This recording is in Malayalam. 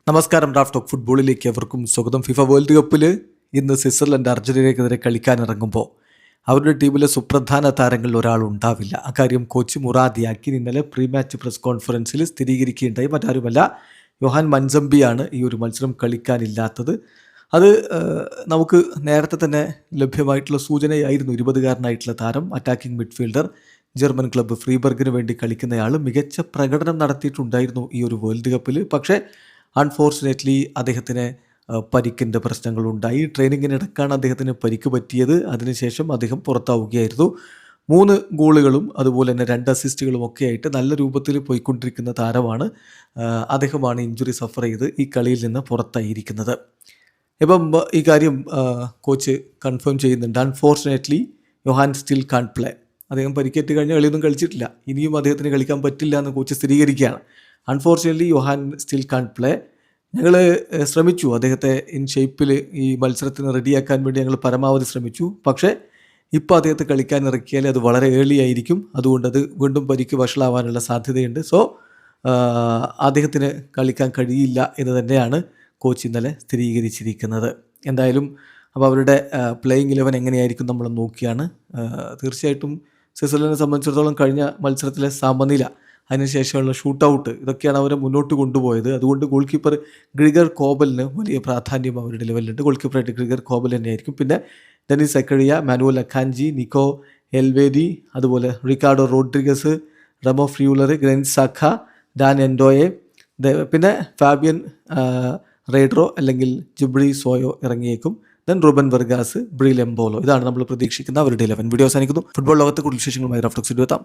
നമസ്കാരം. ഡ്രാഫ്റ്റ് ടോക്ക് ഫുട്ബോളിലേക്ക് അവർക്കും സ്വാഗതം. ഫിഫ വേൾഡ് കപ്പിൽ ഇന്ന് സ്വിറ്റ്സർലൻഡ് അർജന്റീനയ്ക്കെതിരെ കളിക്കാനിറങ്ങുമ്പോൾ അവരുടെ ടീമിലെ സുപ്രധാന താരങ്ങളിൽ ഒരാളുണ്ടാവില്ല. അക്കാര്യം കോച്ച് മുറാദ് യാക്കിൻ ഇന്നലെ പ്രീ മാച്ച് പ്രസ് കോൺഫറൻസിൽ സ്ഥിരീകരിക്കുകയുണ്ടായി. മറ്റാരുമല്ല, യോഹാൻ മൻസംബിയാണ് ഈ ഒരു മത്സരം കളിക്കാനില്ലാത്തത്. അത് നമുക്ക് നേരത്തെ തന്നെ ലഭ്യമായിട്ടുള്ള സൂചനയായിരുന്നു. 20-കാരനായിട്ടുള്ള താരം, അറ്റാക്കിംഗ് മിഡ്ഫീൽഡർ, ജർമ്മൻ ക്ലബ്ബ് ഫ്രീബർഗിന് വേണ്ടി കളിക്കുന്നയാൾ മികച്ച പ്രകടനം നടത്തിയിട്ടുണ്ടായിരുന്നു ഈ ഒരു വേൾഡ് കപ്പിൽ. പക്ഷേ അൺഫോർച്ചുനേറ്റ്ലി അദ്ദേഹത്തിന് പരിക്കിൻ്റെ പ്രശ്നങ്ങളുണ്ടായി. ട്രെയിനിങ്ങിനിടക്കാണ് അദ്ദേഹത്തിന് പരിക്ക് പറ്റിയത്. അതിനുശേഷം അദ്ദേഹം പുറത്താവുകയായിരുന്നു. 3 ഗോളുകളും അതുപോലെ തന്നെ 2 അസിസ്റ്റുകളും ഒക്കെ ആയിട്ട് നല്ല രൂപത്തിൽ പോയിക്കൊണ്ടിരിക്കുന്ന താരമാണ്. അദ്ദേഹമാണ് ഇഞ്ചുറി സഫർ ചെയ്ത് ഈ കളിയിൽ നിന്ന് പുറത്തായിരിക്കുന്നത്. ഇപ്പം ഈ കാര്യം കോച്ച് കൺഫേം ചെയ്യുന്നുണ്ട്. Unfortunately Yohan still can't play. അദ്ദേഹം പരിക്കേറ്റ് കഴിഞ്ഞ കളിയൊന്നും കളിച്ചിട്ടില്ല. ഇനിയും അദ്ദേഹത്തിന് കളിക്കാൻ പറ്റില്ല എന്ന് കോച്ച് സ്ഥിരീകരിക്കുകയാണ്. Unfortunately Yohan still can't play. ഞങ്ങൾ ശ്രമിച്ചു അദ്ദേഹത്തെ ഇൻ ഷേപ്പിൽ ഈ മത്സരത്തിന് റെഡിയാക്കാൻ വേണ്ടി ഞങ്ങൾ പരമാവധി ശ്രമിച്ചു. പക്ഷേ ഇപ്പോൾ അദ്ദേഹത്തെ കളിക്കാൻ ഇറക്കിയാൽ അത് വളരെ ഏർലി ആയിരിക്കും. അതുകൊണ്ട് അത് വീണ്ടും പരിക്ക് വഷളാവാനുള്ള സാധ്യതയുണ്ട്. സോ അദ്ദേഹത്തിന് കളിക്കാൻ കഴിയില്ല എന്ന് തന്നെയാണ് കോച്ച് ഇന്നലെ സ്ഥിരീകരിച്ചിരിക്കുന്നത്. എന്തായാലും അപ്പോൾ അവരുടെ പ്ലേയിങ് 11 എങ്ങനെയായിരിക്കും നമ്മൾ നോക്കിയാണ്. തീർച്ചയായിട്ടും സ്വിറ്റ്സർലൻഡിനെ സംബന്ധിച്ചിടത്തോളം കഴിഞ്ഞ മത്സരത്തിലെ സമനില, അതിനുശേഷമുള്ള ഷൂട്ടൗട്ട്, ഇതൊക്കെയാണ് അവരെ മുന്നോട്ട് കൊണ്ടുപോയത്. അതുകൊണ്ട് ഗോൾ കീപ്പർ ഗ്രിഗർ കോബലിന് വലിയ പ്രാധാന്യം അവരുടെ ലെവലിലുണ്ട്. ഗോൾ കീപ്പറായിട്ട് ഗ്രിഗർ കോബൽ തന്നെയായിരിക്കും. പിന്നെ Denis Zakaria, Manuel Akanji, Nico Elvedi, അതുപോലെ Ricardo Rodriguez, Remo Freuler, Granit Xhaka, Dan Ndoye, പിന്നെ ഫാബിയൻ റേഡ്രോ അല്ലെങ്കിൽ ജിബ്രി സോയോ ഇറങ്ങിയേക്കും. Then Ruben Vargas, Breel Embolo. ഇതാണ് നമ്മൾ പ്രതീക്ഷിക്കുന്ന അവരുടെ 11. വീഡിയോ അവസാനിക്കുന്നു. ഫുട്ബോൾ ലോകത്തെ കൂടുതൽ വിശേഷങ്ങളുമായി ഡ്രാഫ്റ്റ് ടോക്സിൽ എത്താം.